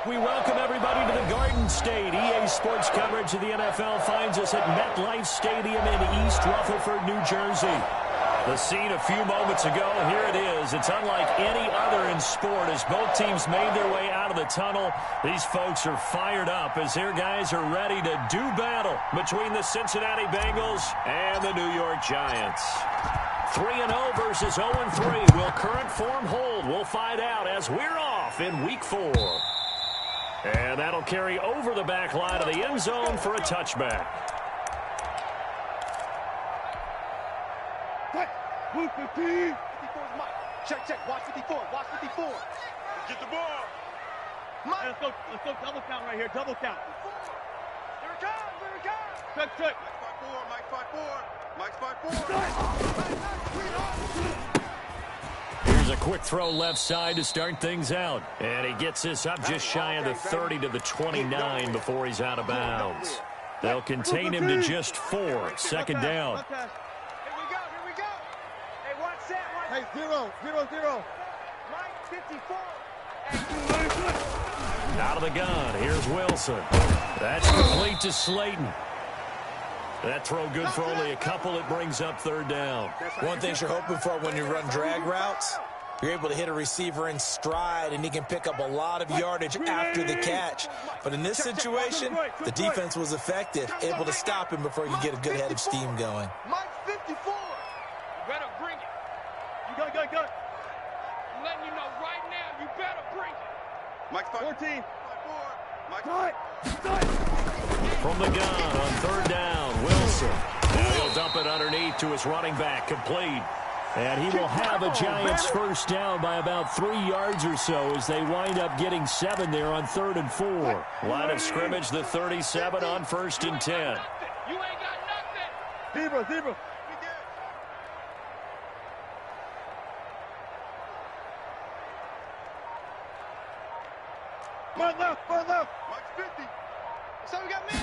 We welcome everybody to the Garden State. EA Sports coverage of the NFL finds us at MetLife Stadium in East Rutherford, New Jersey. The scene a few moments ago, here it is. It's unlike any other in sport as both teams made their way out of the tunnel. These folks are fired up as their guys are ready to do battle between the Cincinnati Bengals and the New York Giants. 3-0 versus 0-3. Will current form hold? We'll find out as we're off in Week 4. And that'll carry over the back line of the end zone for a touchback. Move 15. 54's Mike. Check. Watch 54. Watch 54. Get the ball. Mike. Hey, let's go double count right here. Double count. Here it comes. Check. Mike's 5-4. Here's a quick throw left side to start things out. And he gets this up just shy of the 30 to the 29 before he's out of bounds. They'll contain him to just 4. Second down. Hey, 0. Mike, 54. Out of the gun. Here's Wilson. That's complete to Slayton. That throw good for only a couple. It brings up third down. One thing you're hoping for when you run drag routes, you're able to hit a receiver in stride, and he can pick up a lot of yardage after the catch. But in this situation, the defense was effective, able to stop him before he could get a good head of steam going. Mike, 54. You better bring it. You go. I'm letting you know right now, you better bring it. Mike's 14. From the gun on third down, Wilson. Now he'll dump it underneath to his running back, complete. And he will have a Giants first down by about 3 yards or so as they wind up getting 7 there on 3rd and 4. Line of scrimmage, the 37 on 1st and 10. You ain't got nothing. Zebra. One left. Mike's 50. So we got man.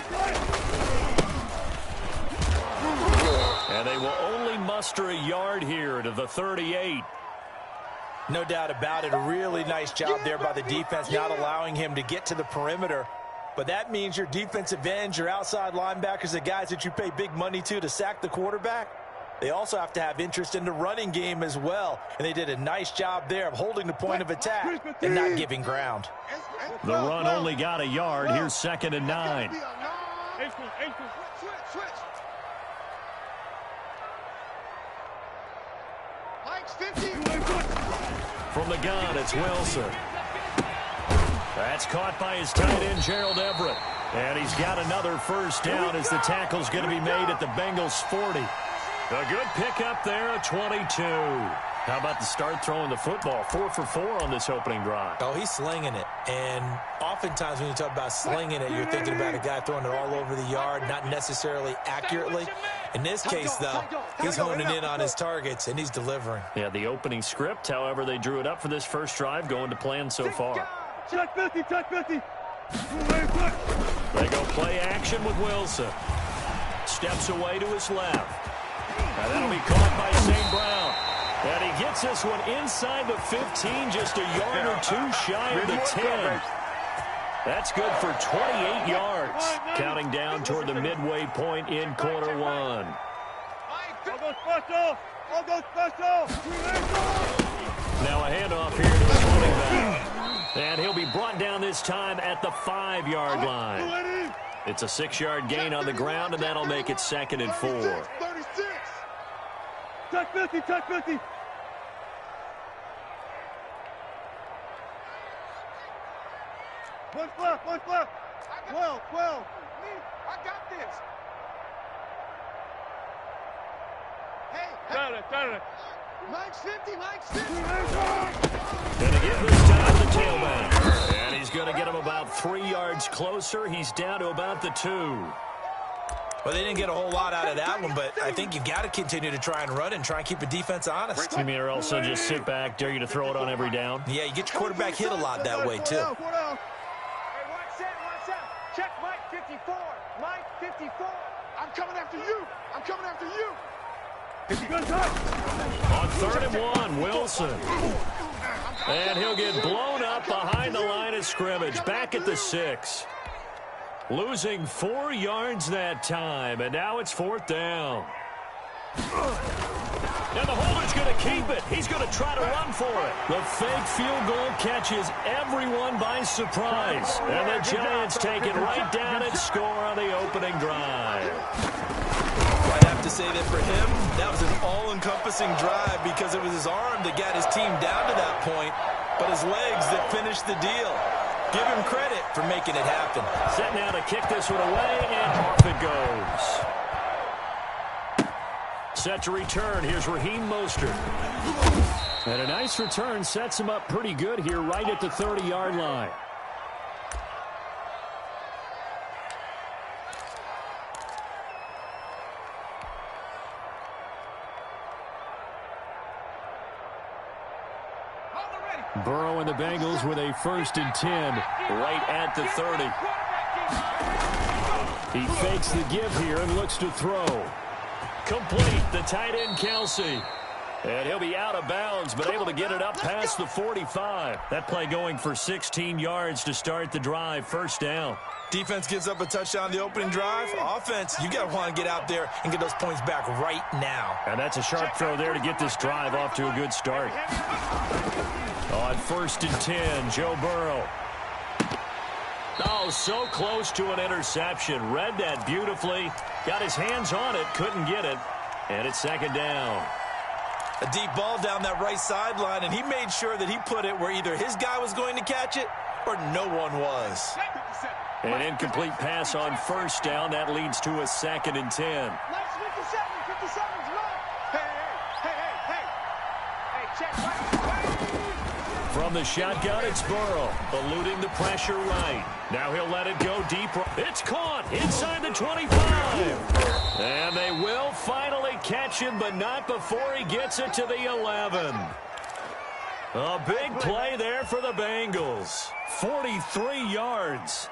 And they will only muster a yard here to the 38. No doubt about it. A really nice job there by the defense, not allowing him to get to the perimeter. But that means your defensive ends, your outside linebackers, the guys that you pay big money to sack the quarterback, they also have to have interest in the running game as well. And they did a nice job there of holding the point of attack and not giving ground. The run only got a yard. Here's 2nd and 9. Switch. Mike's 50. From the gun, it's Wilson. That's caught by his tight end, Gerald Everett. And he's got another first down as the tackle's going to be made at the Bengals' 40. A good pickup there at 22. How about the start throwing the football? 4 for 4 on this opening drive. Oh, he's slinging it. And oftentimes when you talk about slinging it, you're thinking about a guy throwing it all over the yard, not necessarily accurately. In this case, though, he's honing in on his targets, and he's delivering. Yeah, the opening script, however, they drew it up for this first drive, going to plan so far. Check 50. They go play action with Wilson. Steps away to his left. Now that'll be caught by St. Brown. And he gets this one inside the 15, just a yard or 2 shy of the 10. That's good for 28 yards. Counting down toward the midway point in quarter 1. I'll go special. Now a handoff here to his running back. And he'll be brought down this time at the 5-yard line. It's a 6-yard gain on the ground, and that'll make it 2nd and 4. 36. Check 50. One left. 12. I got this. Hey. Got it. Mike's 50. Gonna give this time to the tailback. And he's gonna get him about 3 yards closer. He's down to about the 2. Well, they didn't get a whole lot out of that one, but I think you've got to continue to try and run and try and keep the defense honest. You mean or also just sit back, dare you to throw it on every down? Yeah, you get your quarterback hit a lot that way, too. Hey, watch out. Check Mike 54. Mike 54. I'm coming after you. On 3rd and 1, Wilson. And he'll get blown up behind the line of scrimmage, back at the 6. Losing 4 yards that time, and now it's 4th down. And the holder's going to keep it. He's going to try to run for it. The fake field goal catches everyone by surprise. And the Giants take it right down and score on the opening drive. I have to say that for him, that was an all-encompassing drive because it was his arm that got his team down to that point, but his legs that finished the deal. Give him credit for making it happen. Set now to kick this one away, and off it goes. Set to return. Here's Raheem Mostert. And a nice return sets him up pretty good here right at the 30-yard line. Burrow and the Bengals with a 1st and 10 right at the 30. He fakes the give here and looks to throw. Complete, the tight end Kelsey. And he'll be out of bounds, but able to get it up past the 45. That play going for 16 yards to start the drive. 1st down. Defense gives up a touchdown the opening drive. Offense, you got to want to get out there and get those points back right now. And that's a sharp throw there to get this drive off to a good start. On 1st and 10, Joe Burrow. Oh, so close to an interception. Read that beautifully. Got his hands on it, couldn't get it. And it's 2nd down. A deep ball down that right sideline, and he made sure that he put it where either his guy was going to catch it or no one was. An incomplete pass on 1st down. That leads to a 2nd and 10. From the shotgun, it's Burrow, eluding the pressure right. Now he'll let it go deep. It's caught inside the 25. And they will finally catch him, but not before he gets it to the 11. A big play there for the Bengals. 43 yards.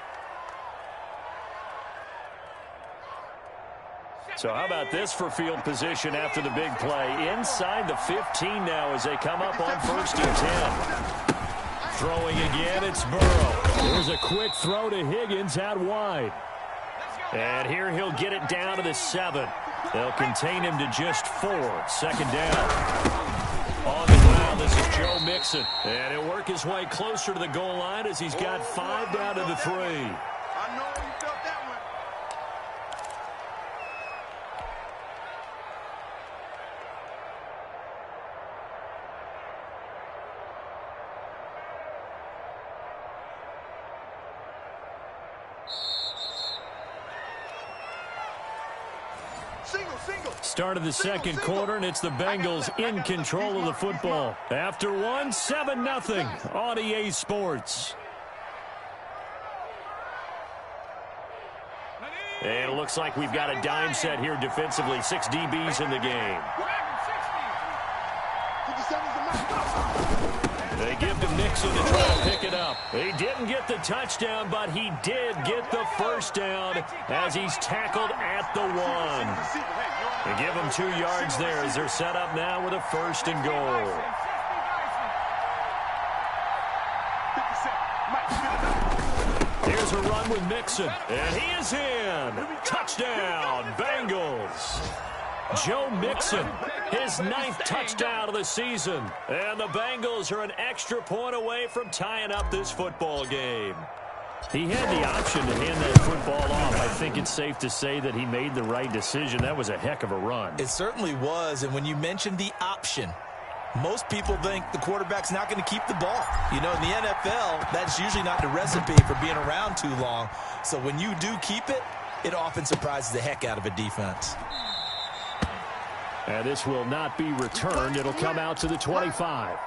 So how about this for field position after the big play? Inside the 15 now as they come up on 1st and 10. Throwing again, it's Burrow. There's a quick throw to Higgins out wide. And here he'll get it down to the 7. They'll contain him to just 4. 2nd down. On the ground, this is Joe Mixon. And he'll work his way closer to the goal line as he's got 5 down to the 3. I know you felt that one. Start of the 2nd quarter, and it's the Bengals in control of the football. After 1, 7-0 on EA Sports. And it looks like we've got a dime set here defensively. 6 DBs in the game. They give to Mixon to try to pick it up. He didn't get the touchdown, but he did get the 1st down as he's tackled at the 1. They give him 2 yards there as they're set up now with a 1st and goal. Here's a run with Mixon, and he is in. Touchdown, Bengals. Joe Mixon, his 9th touchdown of the season. And the Bengals are an extra point away from tying up this football game. He had the option to hand that football off. I think it's safe to say that he made the right decision. That was a heck of a run. It certainly was, and when you mentioned the option, most people think the quarterback's not going to keep the ball. You know, in the NFL, that's usually not the recipe for being around too long. So when you do keep it, it often surprises the heck out of a defense. And this will not be returned. It'll come out to the 25.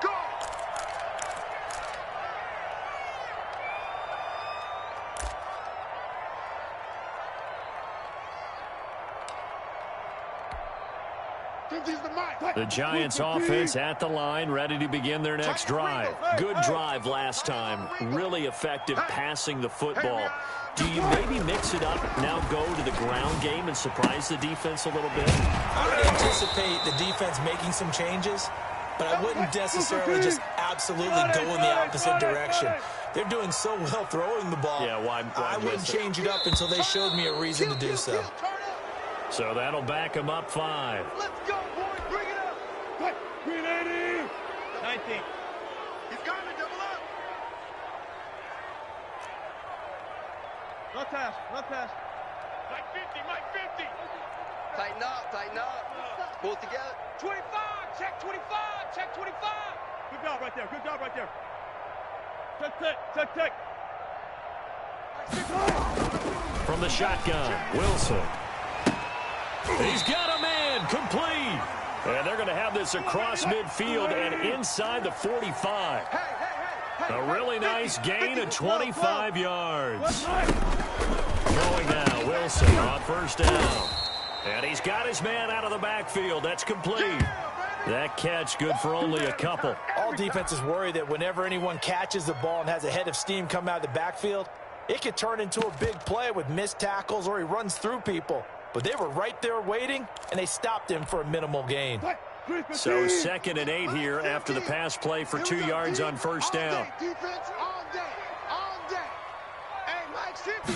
The Giants offense at the line, ready to begin their next drive. Good drive last time. Really effective passing the football. Do you maybe mix it up, now go to the ground game and surprise the defense a little bit? I would anticipate the defense making some changes. but I wouldn't necessarily just absolutely go in the opposite direction. They're doing so well throwing the ball. Yeah, why I wouldn't change it up until they showed me a reason to do so. So that'll back them up 5. Let's go, boys. Bring it up. 380. 19. He's got to double up. Left pass. Left pass. Mike 50. Mike 50. Tighten up. Pull it together. 25. Check 25. Check 25. Good job right there. Good job right there. Check. From the shotgun, Wilson. He's got a man, complete. And they're going to have this across midfield and inside the 45. A really nice gain of 25 yards. Throwing now, Wilson on first down. And he's got his man out of the backfield. That's complete. That catch good for only a couple. All defenses worry that whenever anyone catches the ball and has a head of steam come out of the backfield, it could turn into a big play with missed tackles or he runs through people. But they were right there waiting, and they stopped him for a minimal gain. So 2nd and 8 here after the pass play for 2 yards on first down. Defense all day. Hey, Mike's 50.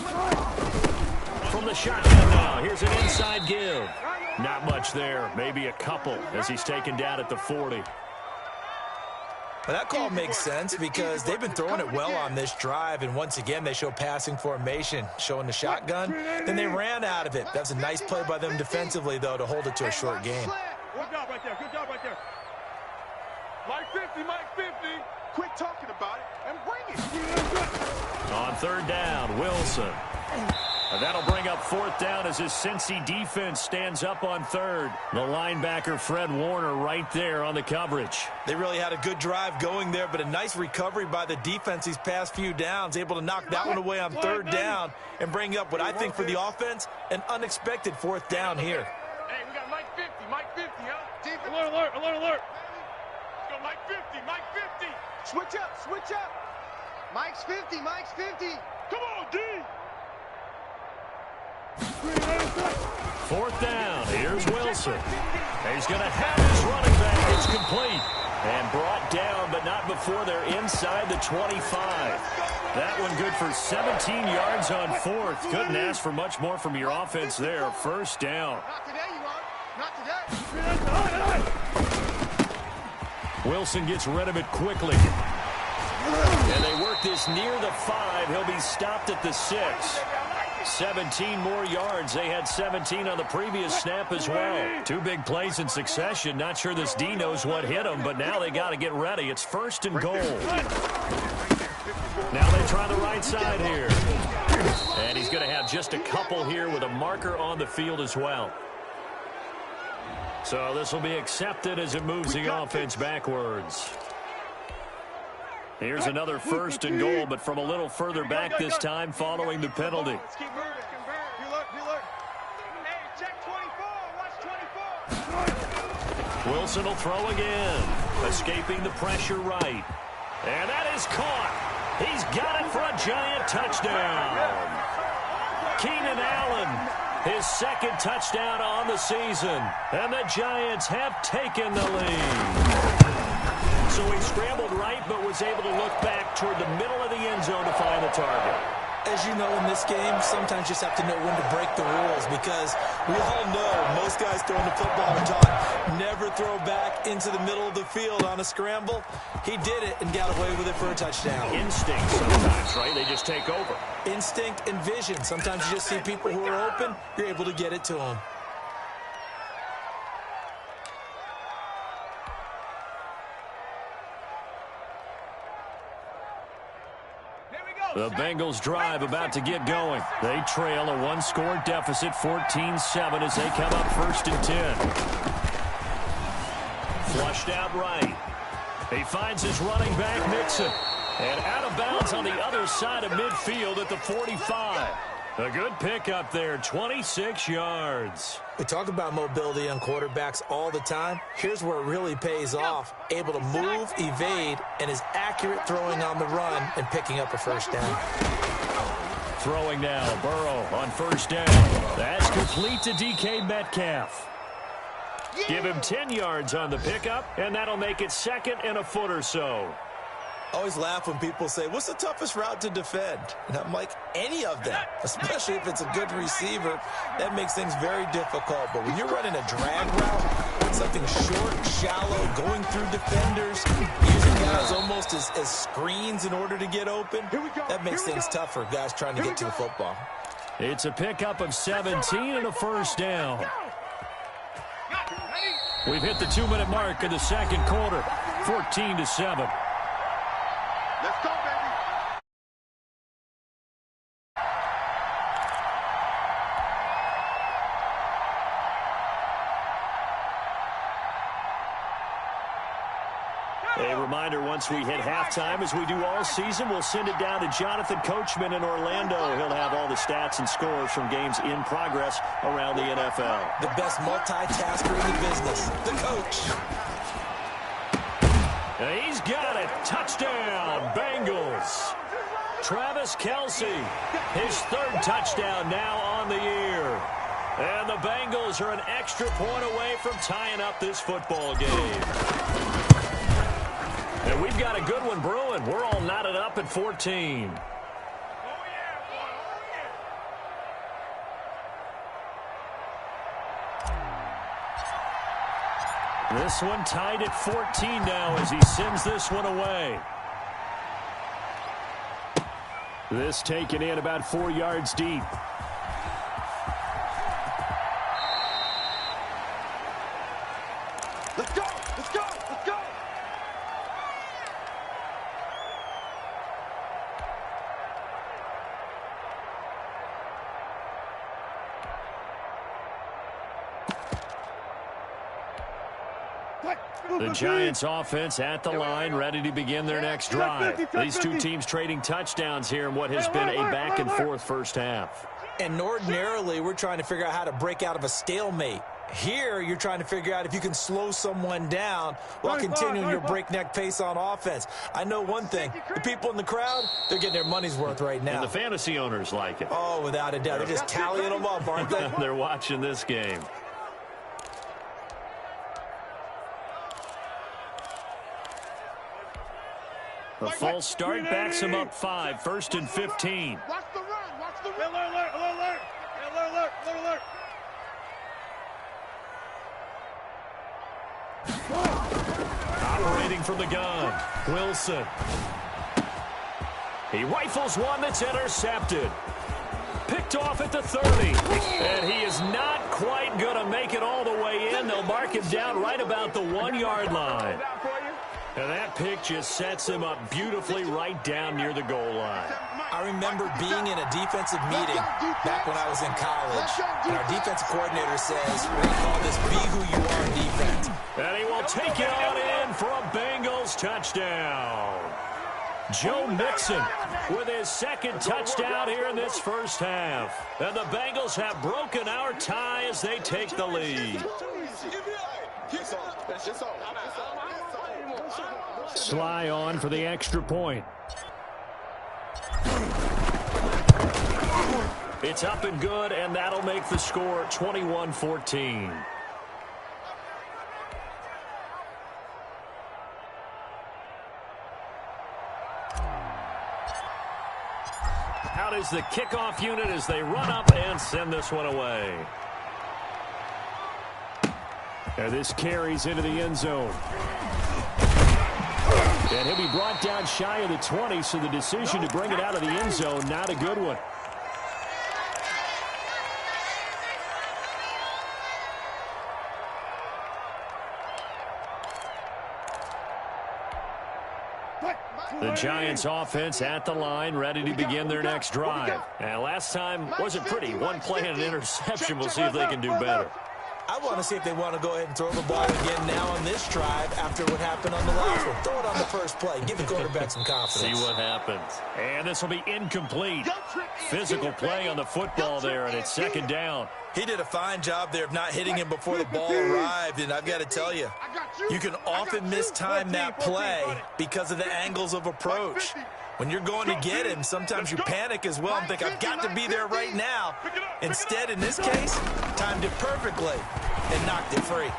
From the shotgun now, here's an inside give. Not much there, maybe a couple as he's taken down at the 40. Well, that call makes sense because they've been throwing it well on this drive, and once again they show passing formation, showing the shotgun. Then they ran out of it. That's a nice play by them defensively, though, to hold it to a short gain. Good job right there. Good job right there. Mike 50. Mike 50. Quit talking about it and bring it. On 3rd down, Wilson. And that'll bring up 4th down as his Cincy defense stands up on 3rd. The linebacker, Fred Warner, right there on the coverage. They really had a good drive going there, but a nice recovery by the defense these past few downs, able to knock that one away on 3rd down and bring up what I think for the offense, an unexpected 4th down here. Hey, we got Mike 50. Mike 50, huh? Alert. Let's go, Mike 50. Mike 50. Switch up. Mike's 50. Mike's 50. Come on, D. 4th down. Here's Wilson. He's going to have his running back. It's complete. And brought down, but not before they're inside the 25. That one good for 17 yards on 4th. Couldn't ask for much more from your offense there. First down. Not today, you won't. Not today. Wilson gets rid of it quickly. And they work this near the 5. He'll be stopped at the 6. 17 more yards. They had 17 on the previous snap as well. 2 big plays in succession. Not sure this D knows what hit him, but now they got to get ready. It's 1st and goal. Now they try the right side here. And he's going to have just a couple here with a marker on the field as well. So this will be accepted as it moves the offense backwards. Here's another 1st and goal, but from a little further back this time following the penalty. Let's keep moving. Hey, check 24. Watch 24. Wilson will throw again. Escaping the pressure right. And that is caught. He's got it for a giant touchdown. Keenan Allen, his 2nd touchdown on the season. And the Giants have taken the lead. So he scrambled right, but was able to look back toward the middle of the end zone to find the target. As you know, in this game, sometimes you just have to know when to break the rules because we all know most guys throwing the football are taught never throw back into the middle of the field on a scramble. He did it and got away with it for a touchdown. Instinct sometimes, right? They just take over. Instinct and vision. Sometimes you just see people who are open, you're able to get it to them. The Bengals drive about to get going. They trail a 1-score deficit, 14-7 as they come up 1st and 10. Flushed out right. He finds his running back, Mixon. And out of bounds on the other side of midfield at the 45. A good pickup there, 26 yards. We talk about mobility on quarterbacks all the time. Here's where it really pays off. Able to move, evade, and is accurate throwing on the run and picking up a 1st down. Throwing now, Burrow on 1st down. That's complete to DK Metcalf. Give him 10 yards on the pickup, and that'll make it 2nd and a foot or so. Always laugh when people say, what's the toughest route to defend? And I'm like, any of them, especially if it's a good receiver. That makes things very difficult. But when you're running a drag route, something short, shallow, going through defenders, using guys almost as screens in order to get open, that makes things tough for guys trying to get to the football. It's a pickup of 17 and a first down. We've hit the 2-minute mark in the second quarter, 14-7. Let's go, baby. A reminder, once we hit halftime, as we do all season, we'll send it down to Jonathan Coachman in Orlando. He'll have all the stats and scores from games in progress around the NFL. The best multitasker in the business, the coach. And he's got it. Touchdown, Bengals. Travis Kelce, his 3rd touchdown now on the year. And the Bengals are an extra point away from tying up this football game. And we've got a good one brewing. We're all knotted up at 14. This one tied at 14 now as he sends this one away. This taken in about 4 yards deep. Let's go. Let's go. Let's go. The Giants offense at the line, ready to begin their next drive. These two teams trading touchdowns here in what has been a back-and-forth first half. And ordinarily, we're trying to figure out how to break out of a stalemate. Here, you're trying to figure out if you can slow someone down while continuing your breakneck pace on offense. I know one thing. The people in the crowd, they're getting their money's worth right now. And the fantasy owners like it. Oh, without a doubt. They're just tallying them up, aren't they? They're watching this game. The false start backs him up 5, 1st and 15. Watch the run. Watch the run. Alert, alert, alert, alert, alert. Operating from the gun, Wilson. He rifles one that's intercepted. Picked off at the 30. And he is not quite going to make it all the way in. They'll mark him down right about the 1-yard line. And that pick just sets him up beautifully right down near the goal line. I remember being in a defensive meeting back when I was in college, and our defensive coordinator says, we're going to call this be who you are defense. And he will take it on in for a Bengals touchdown. Joe Mixon with his 2nd touchdown here in this first half. And the Bengals have broken our tie as they take the lead. Sly on for the extra point. It's up and good, and that'll make the score 21-14. Out is the kickoff unit as they run up and send this one away. And this carries into the end zone. And he'll be brought down shy of the 20, so the decision to bring it out of the end zone, not a good one. The Giants offense at the line, ready to begin their next drive. And last time wasn't pretty. One play and an interception. We'll see if they can do better. I want to see if they want to go ahead and throw the ball again now on this drive after what happened on the last one. Throw it on the first play. Give the quarterback some confidence. See what happens. And this will be incomplete. Physical play on the football there, and it's 2nd down. He did a fine job there of not hitting him before the ball arrived, and I've got to tell you, you can often mistime that play because of the angles of approach. When you're going to get him, sometimes you panic as well and think, I've got to be there right now. Instead, in this case, timed it perfectly and knocked it free.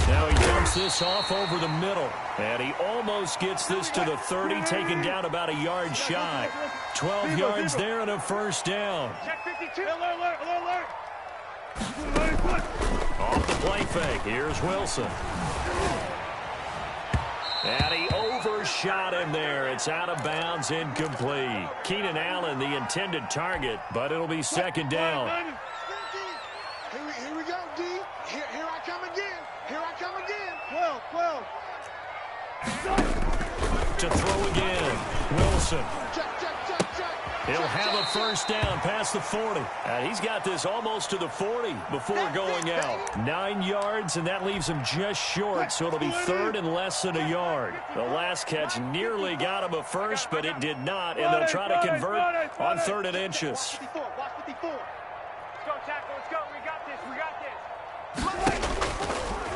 Now he dumps this off over the middle. And he almost gets this to the 30, taken down about a yard shy. 12 yards there and a first down. Check 52. Alert, alert. Off the play fake. Here's Wilson. And he overshot him there. It's out of bounds, incomplete. Keenan Allen, the intended target, but it'll be second down. Here we go, D. Here I come again. Here I come again. 12. To throw again. Wilson. Check. He'll have a first down past the 40. And he's got this almost to the 40 before going out. 9 yards, and that leaves him just short, so it'll be third and less than a yard. The last catch nearly got him a first, but it did not, and they'll try to convert on 3rd and inches. Watch 54. Let's go, tackle. Let's go. We got this.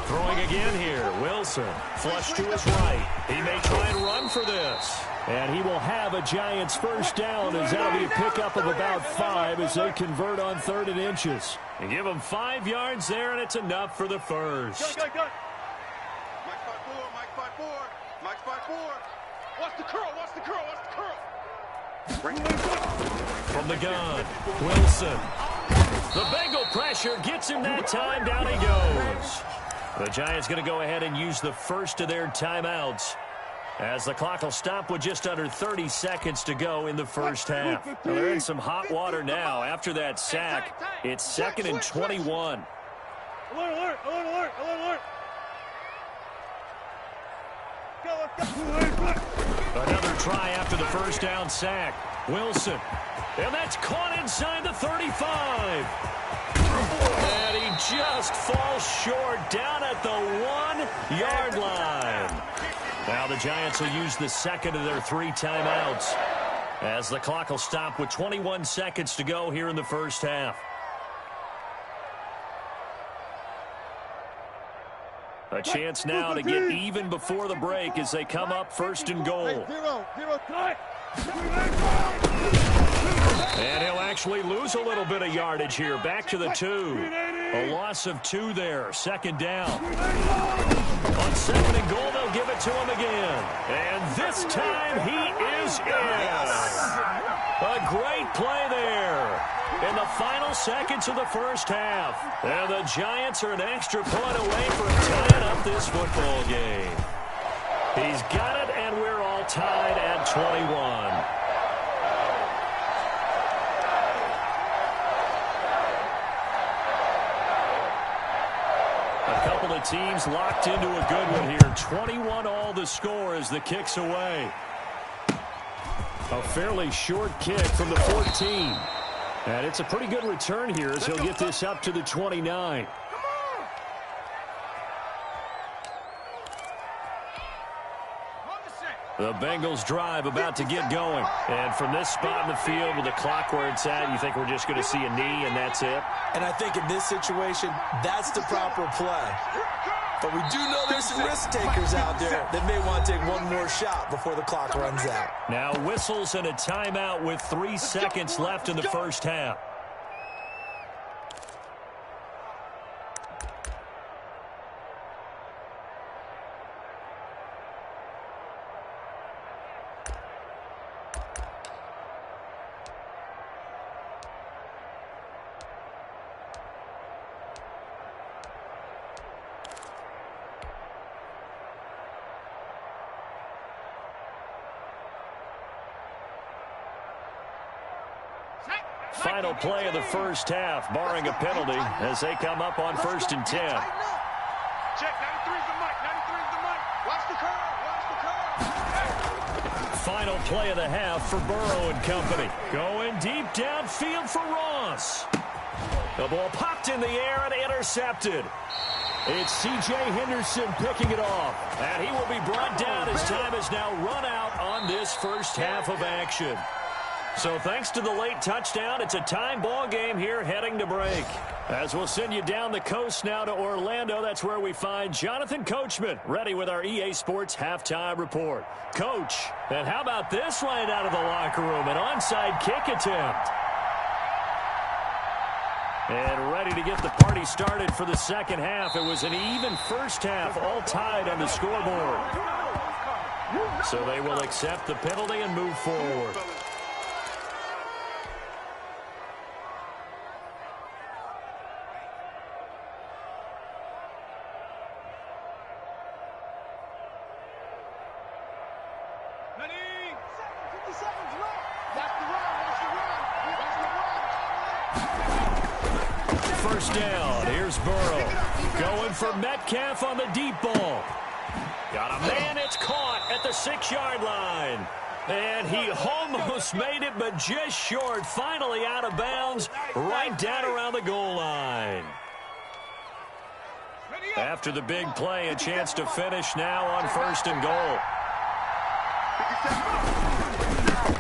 Throwing again here. Wilson. Flush to his right. He may try and run for this. And he will have a Giants first down, as that'll be a pickup of about 5 as they convert on 3rd and inches. And give him 5 yards there, and it's enough for the first. Go. Mike 5-4. Watch the curl. From the gun, Wilson. The Bengal pressure gets him that time. Down he goes. The Giants going to go ahead and use the first of their timeouts, as the clock will stop with just under 30 seconds to go in the first half. Well, they're in some hot water now. After that sack, it's 2nd and 21. Alert. Go. Another try after the first down sack. Wilson. And that's caught inside the 35. And he just falls short down at the 1-yard line. Now the Giants will use the second of their 3 timeouts, as the clock will stop with 21 seconds to go here in the first half. A chance now to get even before the break as they come up 1st and goal. And he'll actually lose a little bit of yardage here. Back to the 2. A loss of 2 there. 2nd down. On 2nd and goal, they'll give it to him again. And this time he is in. A great play there in the final seconds of the first half. And the Giants are an extra point away from tying up this football game. He's got it, and we're all tied at 21. A couple of teams locked into a good one here. 21 all the score as the kick's away. A fairly short kick from the 14. And it's a pretty good return here as he'll get this up to the 29. The Bengals drive about to get going. And from this spot in the field with the clock where it's at, you think we're just going to see a knee and that's it? And I think in this situation, that's the proper play. But we do know there's some risk takers out there that may want to take one more shot before the clock runs out. Now whistles and a timeout with 3 seconds left in the first half. Final play of the first half, barring a penalty, as they come up on 1st and 10. Check, 93's the mic. Watch the curl. Final play of the half for Burrow and company. Going deep downfield for Ross. The ball popped in the air and intercepted. It's C.J. Henderson picking it off. And he will be brought down as time has now run out on this first half of action. So thanks to the late touchdown, it's a time ball game here heading to break. As we'll send you down the coast now to Orlando, that's where we find Jonathan Coachman ready with our EA Sports halftime report. Coach, and how about this right out of the locker room? An onside kick attempt. And ready to get the party started for the second half. It was an even first half, all tied on the scoreboard. So they will accept the penalty and move forward. First down. Here's Burrow. Going for Metcalf on the deep ball. Got a man. It's caught at the 6-yard line. And he almost made it, but just short. Finally out of bounds, right down around the goal line. After the big play, a chance to finish now on first and goal.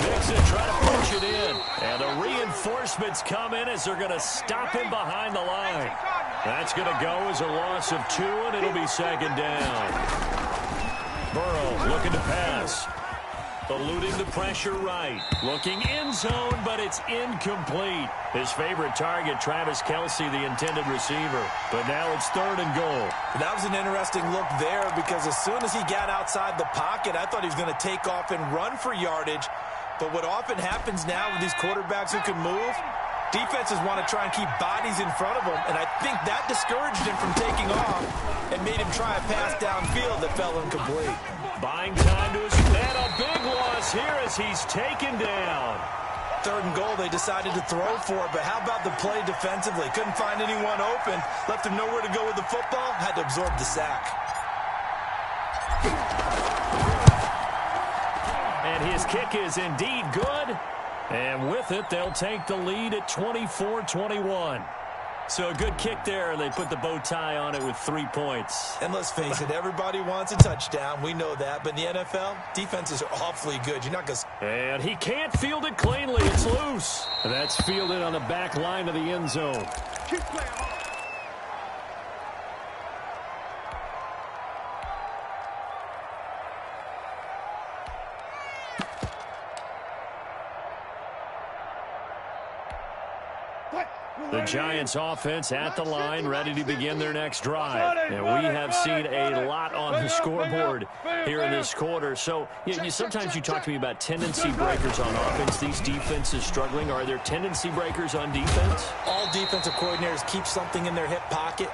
Mixon trying to push it in. And the reinforcements come in as they're going to stop him behind the line. That's going to go as a loss of 2, and it'll be second down. Burrow looking to pass. Eluding the pressure right. Looking end zone, but it's incomplete. His favorite target, Travis Kelce, the intended receiver. But now it's third and goal. That was an interesting look there because as soon as he got outside the pocket, I thought he was going to take off and run for yardage. But what often happens now with these quarterbacks who can move, defenses want to try and keep bodies in front of them, and I think that discouraged him from taking off and made him try a pass downfield that fell incomplete. Buying time to his man. A big loss here as he's taken down. Third and goal, they decided to throw for it, but how about the play defensively? Couldn't find anyone open, left him nowhere to go with the football, had to absorb the sack. And his kick is indeed good. And with it, they'll take the lead at 24-21. So a good kick there, and they put the bow tie on it with 3 points. And let's face it, everybody wants a touchdown. We know that. But in the NFL, defenses are awfully good. You're not going to... And he can't field it cleanly. It's loose. And that's fielded on the back line of the end zone. Keep playing hard. The Giants offense at the line, ready to begin their next drive. And we have seen a lot on the scoreboard here in this quarter. So sometimes you talk to me about tendency breakers on offense. These defenses struggling. Are there tendency breakers on defense? All defensive coordinators keep something in their hip pocket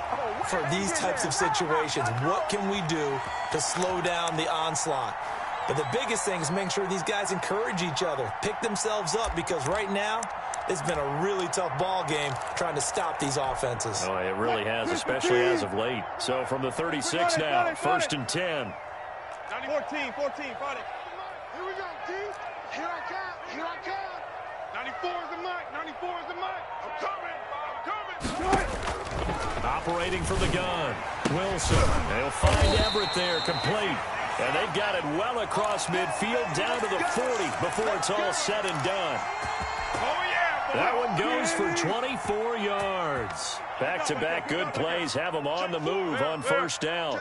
for these types of situations. What can we do to slow down the onslaught? But the biggest thing is make sure these guys encourage each other, pick themselves up, because right now, it's been a really tough ball game trying to stop these offenses. Oh, it really has, especially as of late. So from the 36 now, first and 10. 14, 14, fight it. Here we go, D. Here I come, here I come. 94 is the mic, 94 is the mic. I'm coming. Operating from the gun, Wilson. They'll find Everett there, complete. And they've got it well across midfield, down to the 40 before it's all said and done. Oh, yeah. That one goes for 24 yards. Back-to-back good plays have them on the move on first down.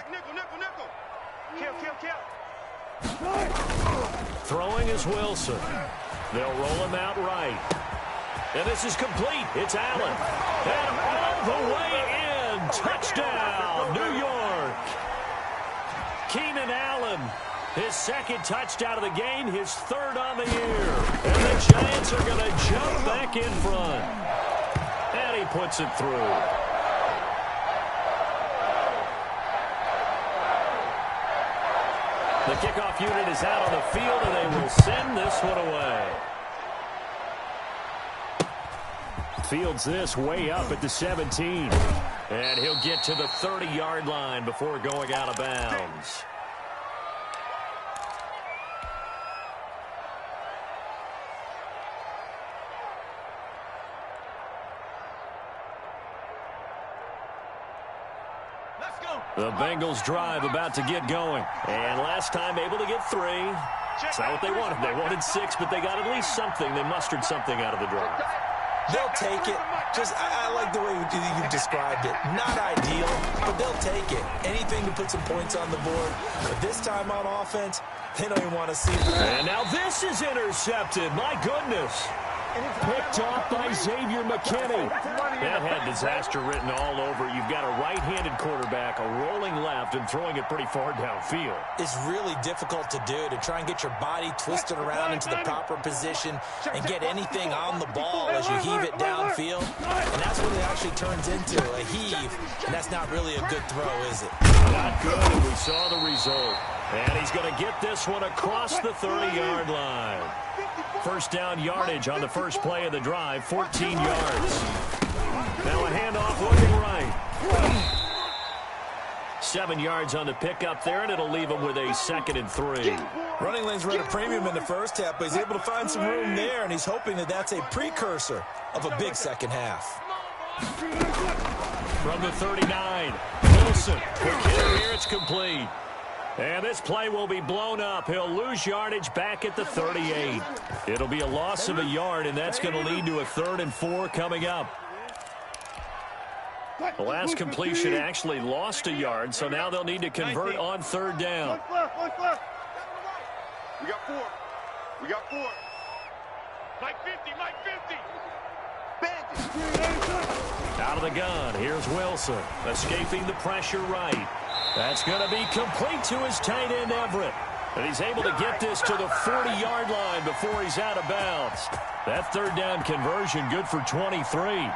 Throwing is Wilson. They'll roll him out right. And this is complete. It's Allen. And all the way in. Touchdown, New York. Keenan Allen. His second touchdown of the game, his third on the year. And the Giants are going to jump back in front. And he puts it through. The kickoff unit is out on the field, and they will send this one away. Fields this way up at the 17. And he'll get to the 30-yard line before going out of bounds. The Bengals drive about to get going. And last time able to get 3. It's not what they wanted. They wanted 6, but they got at least something. They mustered something out of the drive. They'll take it. I like the way you described it. Not ideal, but they'll take it. Anything to put some points on the board. But this time on offense, they don't even want to see it. And now this is intercepted. My goodness. Picked off by Xavier McKinney. That had disaster written all over. You've got a right-handed quarterback, a rolling left, and throwing it pretty far downfield. It's really difficult to do, to try and get your body twisted around into the proper position and get anything on the ball as you heave it downfield. And that's what it actually turns into, a heave. And that's not really a good throw, is it? Not good, and we saw the result. And he's going to get this one across the 30-yard line. First down yardage on the first play of the drive, 14 yards. Now a handoff looking right. 7 yards on the pickup there, and it'll leave him with a 2nd and 3. Running lanes were at a premium in the first half, but he's able to find some room there, and he's hoping that that's a precursor of a big second half. From the 39, Wilson. Quick hitter here, it's complete. And this play will be blown up. He'll lose yardage back at the 38. It'll be a loss of a yard, and that's going to lead to a 3rd and 4 coming up. The last completion actually lost a yard, so now they'll need to convert on 3rd down. We got 4. We got 4. Mike 50, Mike 50. Out of the gun, here's Wilson, escaping the pressure right. That's going to be complete to his tight end, Everett. And he's able to get this to the 40-yard line before he's out of bounds. That 3rd down conversion good for 23.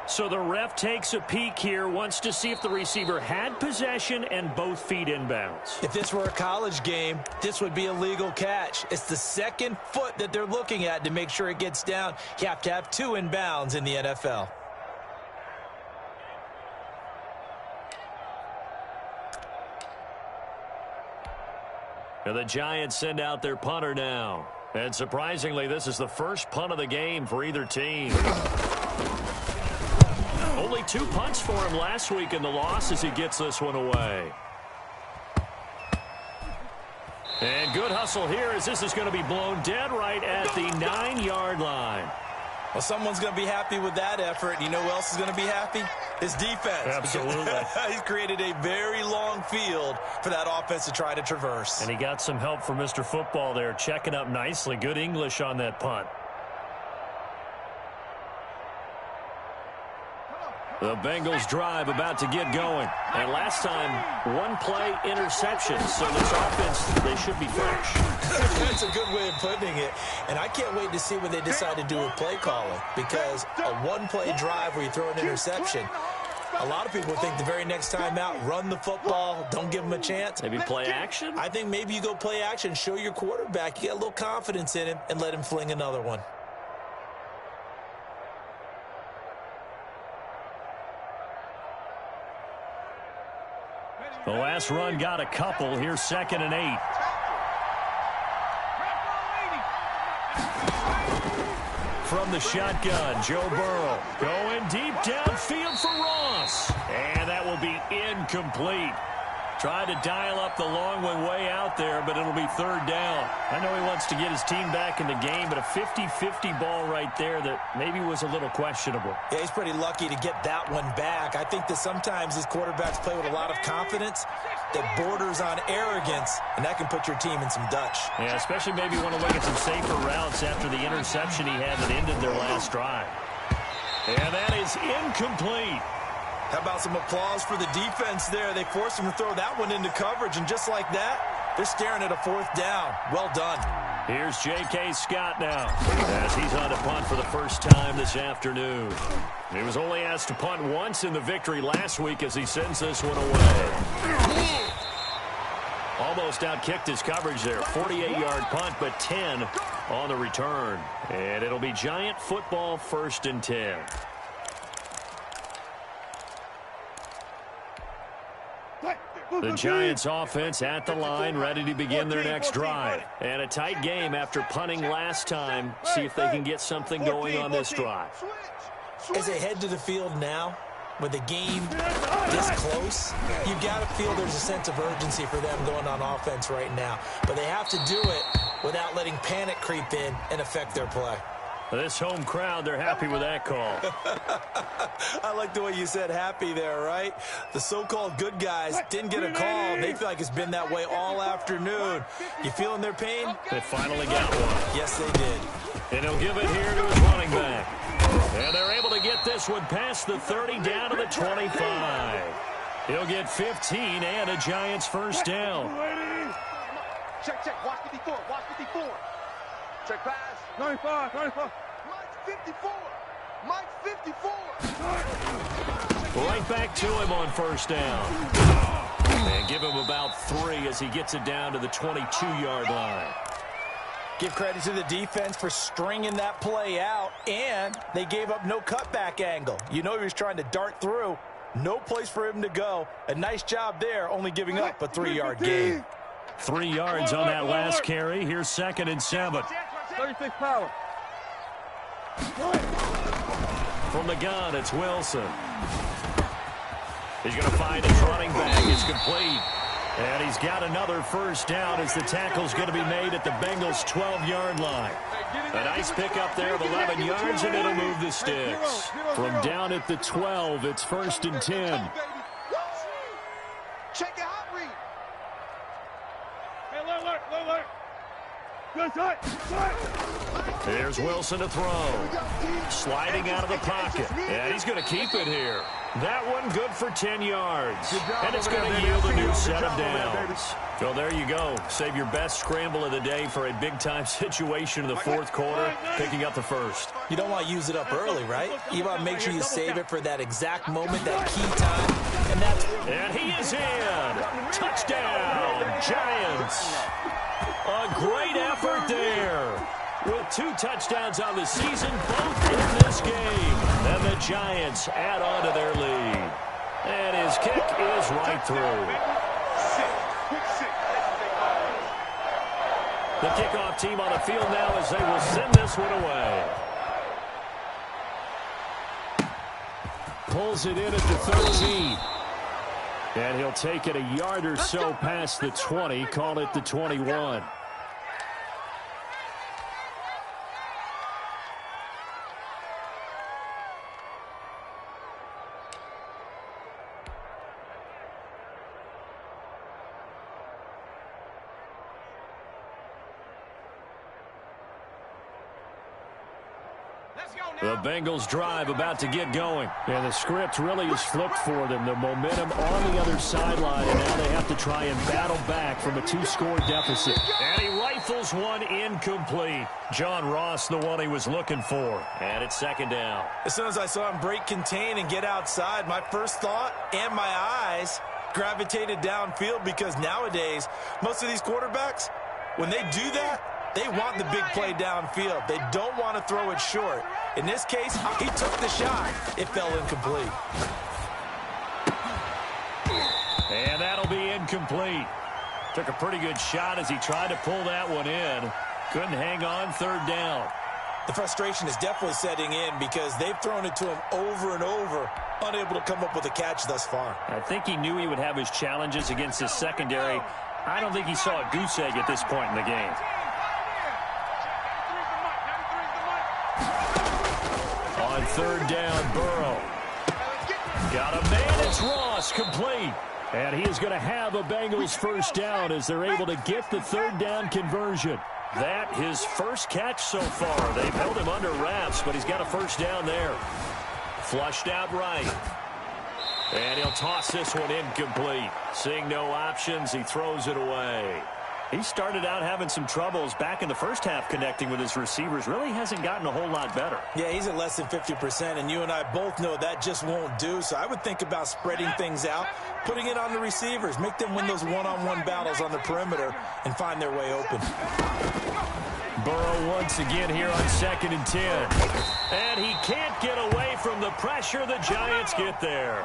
So the ref takes a peek here, wants to see if the receiver had possession and both feet inbounds. If this were a college game, this would be a legal catch. It's the 2nd foot that they're looking at to make sure it gets down. You have to have 2 inbounds in the NFL. And the Giants send out their punter now. And surprisingly, this is the first punt of the game for either team. Only 2 punts for him last week in the loss as he gets this one away. And good hustle here as this is going to be blown dead right at the 9-yard line. Well, someone's going to be happy with that effort. You know who else is going to be happy? His defense. Absolutely. He's created a very long field for that offense to try to traverse. And he got some help from Mr. Football there, checking up nicely. Good English on that punt. The Bengals drive about to get going. And last time, 1 play interception. So this offense, they should be fresh. That's a good way of putting it. And I can't wait to see what they decide to do with play calling. Because a 1-play drive where you throw an interception, a lot of people think the very next time out, run the football, don't give them a chance. Maybe play action? I think maybe you go play action, show your quarterback, you get a little confidence in him, and let him fling another one. The last run got a couple. Here's 2nd and 8. From the shotgun, Joe Burrow going deep downfield for Ross. And that will be incomplete. Tried to dial up the long one way out there, but it'll be 3rd down. I know he wants to get his team back in the game, but a 50-50 ball right there that maybe was a little questionable. Yeah, he's pretty lucky to get that one back. I think that sometimes these quarterbacks play with a lot of confidence that borders on arrogance, and that can put your team in some Dutch. Yeah, especially maybe want to look at some safer routes after the interception he had that ended their last drive. And that is incomplete. How about some applause for the defense there? They forced him to throw that one into coverage, and just like that, they're staring at a 4th down. Well done. Here's J.K. Scott now as he's on to punt for the first time this afternoon. He was only asked to punt once in the victory last week as he sends this one away. Almost outkicked his coverage there. 48-yard punt, but 10 on the return. And it'll be Giant football, 1st and 10. The Giants offense at the line, ready to begin their next drive. And a tight game after punting last time. See if they can get something going on this drive. As they head to the field now, with the game this close, you've got to feel there's a sense of urgency for them going on offense right now. But they have to do it without letting panic creep in and affect their play. This home crowd, they're happy with that call. I like the way you said happy there, right? The so-called good guys didn't get a call. They feel like it's been that way all afternoon. You feeling their pain? They finally got one. Yes, they did. And he'll give it here to his running back. And they're able to get this one past the 30 down to the 25. He'll get 15 and a Giants first down. Check, check. Watch 54. Watch 54. Check pass. 95, 95. Mike's 54. Mike's 54. Right back to him on first down. And give him about 3 as he gets it down to the 22-yard line. Give credit to the defense for stringing that play out, and they gave up no cutback angle. You know he was trying to dart through. No place for him to go. A nice job there, only giving up a 3-yard gain. 3 yards on that last carry. Here's 2nd and 7. 36 power. From the gun, it's Wilson. He's going to find his running back. It's complete. And he's got another first down as the tackle's going to be made at the Bengals' 12-yard line. A nice pickup there of 11 yards, and it'll move the sticks. From down at the 12, it's 1st and 10. Check it out, Reed. Hey, alert. Good side. Here's Wilson to throw. Sliding out of the pocket. And he's going to keep it here. That one good for 10 yards. And it's going to yield a new set of downs. So there you go. Save your best scramble of the day for a big-time situation in the 4th quarter, picking up the first. You don't want to use it up early, right? You want to make sure you save it for that exact moment, that key time. And he is in. Touchdown, Giants. A great effort there. With 2 touchdowns on the season, both in this game. And the Giants add on to their lead. And his kick is right through. The kickoff team on the field now as they will send this one away. Pulls it in at the 13. And he'll take it a yard or so past the 20, call it the 21. The Bengals drive about to get going. And the script really is flipped for them. The momentum on the other sideline, and now they have to try and battle back from a 2-score deficit. And he rifles one incomplete. John Ross, the one he was looking for. And it's 2nd down. As soon as I saw him break contain and get outside, my first thought and my eyes gravitated downfield, because nowadays, most of these quarterbacks, when they do that, they want the big play downfield. They don't want to throw it short. In this case, he took the shot. It fell incomplete. And that'll be incomplete. Took a pretty good shot as he tried to pull that one in. Couldn't hang on, 3rd down. The frustration is definitely setting in because they've thrown it to him over and over, unable to come up with a catch thus far. I think he knew he would have his challenges against his secondary. I don't think he saw a goose egg at this point in the game. On 3rd down, Burrow. Got a man, it's Ross, complete. And he is going to have a Bengals first down as they're able to get the 3rd down conversion. That his first catch so far. They've held him under wraps, but he's got a first down there. Flushed out right. And he'll toss this one incomplete. Seeing no options, he throws it away. He started out having some troubles back in the first half connecting with his receivers. Really hasn't gotten a whole lot better. Yeah, he's at less than 50%, and you and I both know that just won't do. So I would think about spreading things out, putting it on the receivers, make them win those one-on-one battles on the perimeter and find their way open. Burrow once again here on 2nd and 10. And he can't get away from the pressure. The Giants get there.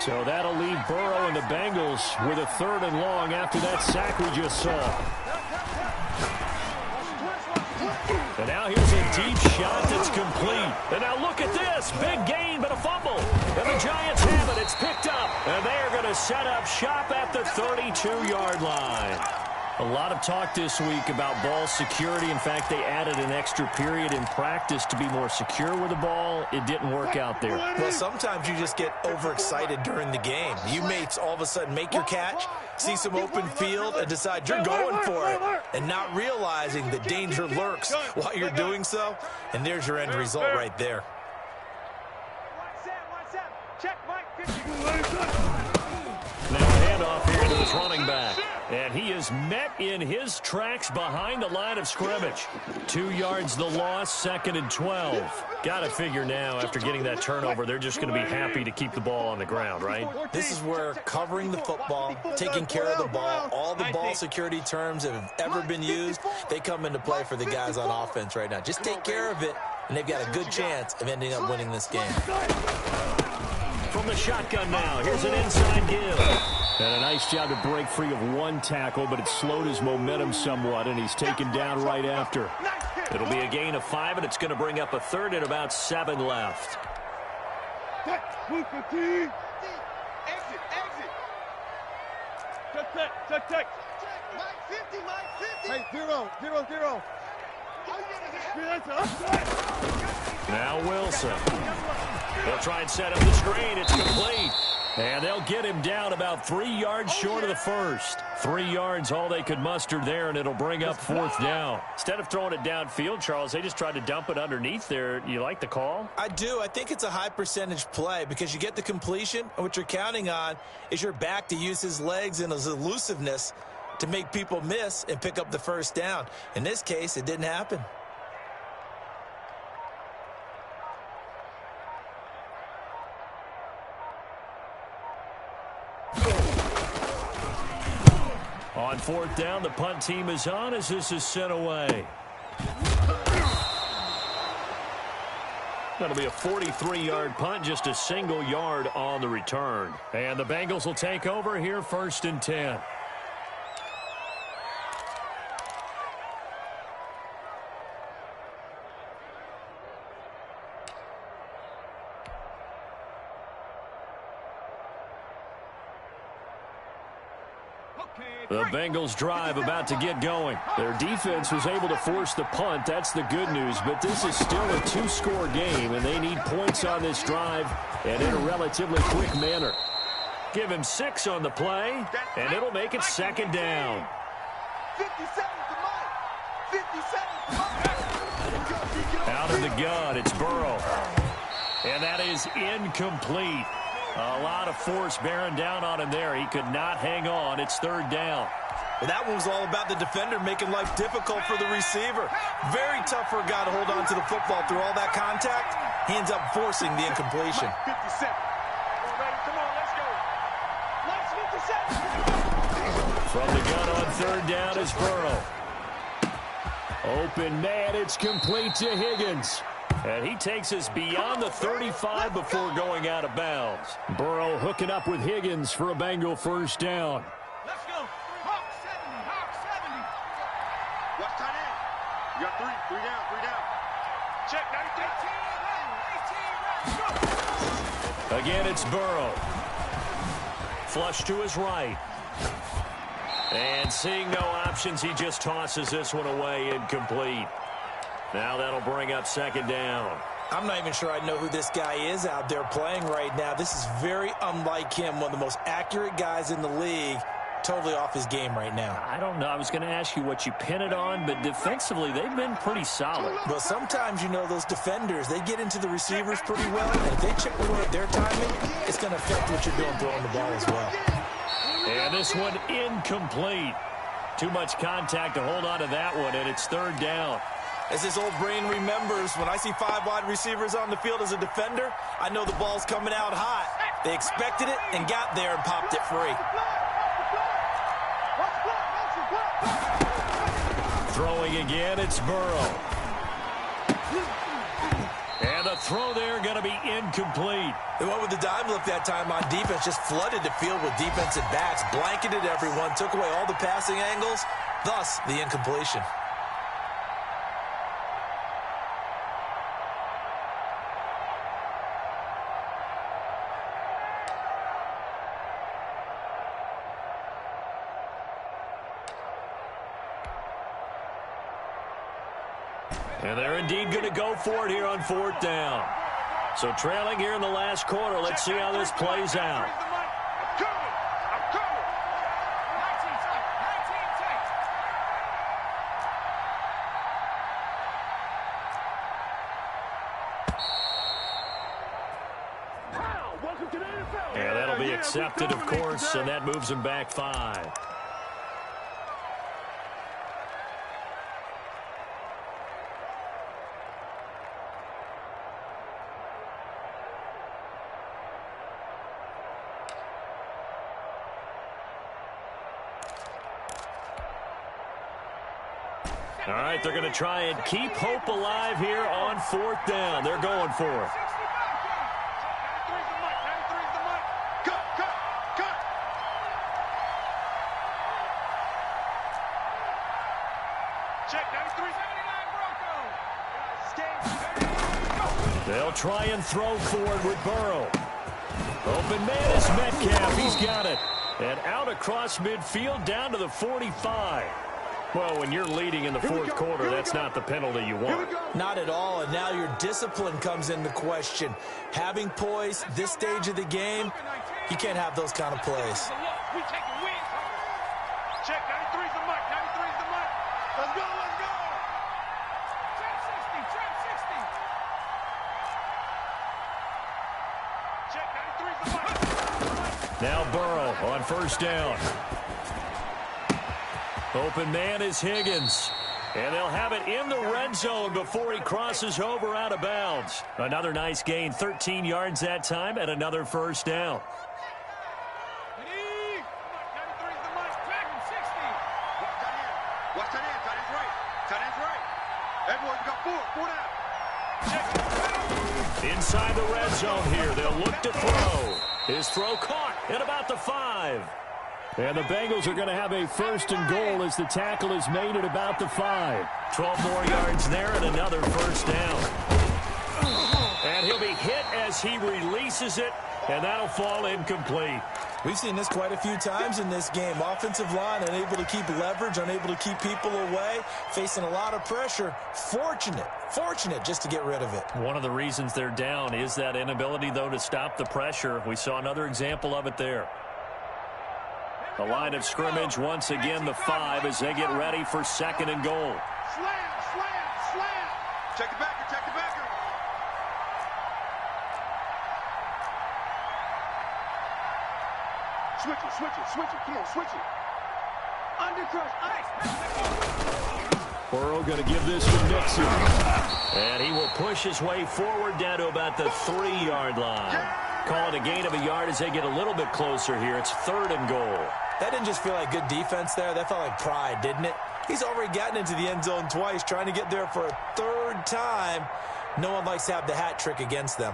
So that'll leave Burrow and the Bengals with a 3rd and long after that sack we just saw. And now here's a deep shot that's complete. And now look at this. Big gain, but a fumble. And the Giants have it. It's picked up. And they are going to set up shop at the 32-yard line. A lot of talk this week about ball security. In fact, they added an extra period in practice to be more secure with the ball. It didn't work out there. Well, sometimes you just get overexcited during the game. You may all of a sudden make your catch, see some open field, and decide you're going for it, and not realizing the danger lurks while you're doing so. And there's your end result right there. Check, Mike. Now a handoff here to his running back. And he is met in his tracks behind the line of scrimmage. 2 yards the loss, 2nd and 12. Got to figure now, after getting that turnover, they're just going to be happy to keep the ball on the ground, right? This is where covering the football, taking care of the ball, all the ball security terms that have ever been used, they come into play for the guys on offense right now. Just take care of it, and they've got a good chance of ending up winning this game. From the shotgun now, here's an inside give. And a nice job to break free of one tackle, but it slowed his momentum somewhat, and he's taken down right after. It'll be a gain of 5, and it's going to bring up a 3rd and about 7 left. Exit. Check. Mike 50. Hey, 0. Now Wilson. They'll try and set up the screen. It's complete. And they'll get him down about 3 yards short of the first. 3 yards, all they could muster there, and it'll bring up 4th down. Instead of throwing it downfield, Charles, they just tried to dump it underneath there. You like the call? I do. I think it's a high percentage play because you get the completion, and what you're counting on is your back to use his legs and his elusiveness to make people miss and pick up the first down. In this case, it didn't happen. On 4th down, the punt team is on as this is sent away. That'll be a 43-yard punt, just a single yard on the return. And the Bengals will take over here, 1st and 10. The Bengals drive about to get going. Their defense was able to force the punt. That's the good news. But this is still a 2-score game, and they need points on this drive and in a relatively quick manner. Give him 6 on the play, and it'll make it 2nd down. 57 to Mike. 57 to Mike. Out of the gun, it's Burrow. And that is incomplete. A lot of force bearing down on him there. He could not hang on. It's 3rd down. Well, that one was all about the defender making life difficult for the receiver. Very tough for a guy to hold on to the football through all that contact. He ends up forcing the incompletion. 57. Come on, let's go. Let's 57. From the gun on 3rd down is Burrow. Open man, it's complete to Higgins. And he takes us beyond the 35 before going out of bounds. Burrow hooking up with Higgins for a Bengal 1st down. Let's go. Hawk 70. Watch tight end. You got 3 down. Check. 18. Again, it's Burrow. Flush to his right. And seeing no options, he just tosses this one away, incomplete. Now that'll bring up 2nd down. I'm not even sure I know who this guy is out there playing right now. This is very unlike him, one of the most accurate guys in the league. Totally off his game right now. I don't know. I was going to ask you what you pin it on, but defensively, they've been pretty solid. Well, sometimes, you know, those defenders, they get into the receivers pretty well, and if they chip away at their timing, it's going to affect what you're doing throwing the ball as well. And this one incomplete. Too much contact to hold on to that one, and it's 3rd down. As his old brain remembers, when I see 5 wide receivers on the field as a defender, I know the ball's coming out hot. They expected it and got there and popped it free. Throwing again, it's Burrow. And the throw there going to be incomplete. They went with the dime look that time on defense, just flooded the field with defensive backs, blanketed everyone, took away all the passing angles, thus the incompletion. And they're indeed going to go for it here on 4th down. So trailing here in the last quarter. Let's see how this plays out. Yeah, that'll be accepted, of course, and that moves him back 5. All right, they're going to try and keep hope alive here on 4th down. They're going for it. They'll try and throw forward with Burrow. Open man is Metcalf. He's got it. And out across midfield down to the 45. Well, when you're leading in the 4th quarter, that's not the penalty you want. Not at all, and now your discipline comes into question. Having poise this stage of the game, you can't have those kind of plays. Check, 93's the mic, 93's the mic. Let's go, let's go. Trap 60, trap 60. Check, 93's the mic. Now Burrow on 1st down. Open man is Higgins. And they'll have it in the red zone before he crosses over out of bounds. Another nice gain, 13 yards that time, and another 1st down. Watch tight end, tight end's right. Tight end's right. Everyone, we got 4 down. Inside the red zone here, they'll look to throw. His throw caught at about the 5. And the Bengals are going to have a 1st and goal as the tackle is made at about the 5. 12 more yards there and another 1st down. And he'll be hit as he releases it, and that'll fall incomplete. We've seen this quite a few times in this game. Offensive line unable to keep leverage, unable to keep people away, facing a lot of pressure. Fortunate just to get rid of it. One of the reasons they're down is that inability, though, to stop the pressure. We saw another example of it there. The line of scrimmage once again the 5 as they get ready for 2nd and goal. Slam, slam, slam. Check the backer, check the backer. Switch it, switch it, switch it. Come on, switch it. Undercrush, ice. Burrow going to give this to Nixon. And he will push his way forward down to about the 3-yard line. Call it a gain of a yard as they get a little bit closer here. It's 3rd and goal. That didn't just feel like good defense there. That felt like pride, didn't it? He's already gotten into the end zone twice, trying to get there for a 3rd time. No one likes to have the hat trick against them.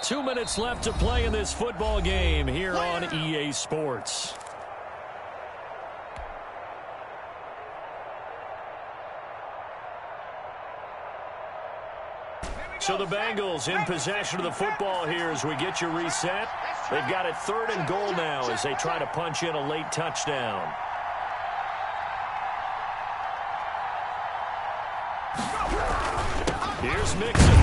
2 minutes left to play in this football game here on EA Sports. So the Bengals in possession of the football here as we get you reset. They've got it 3rd and goal now as they try to punch in a late touchdown. Here's Mixon.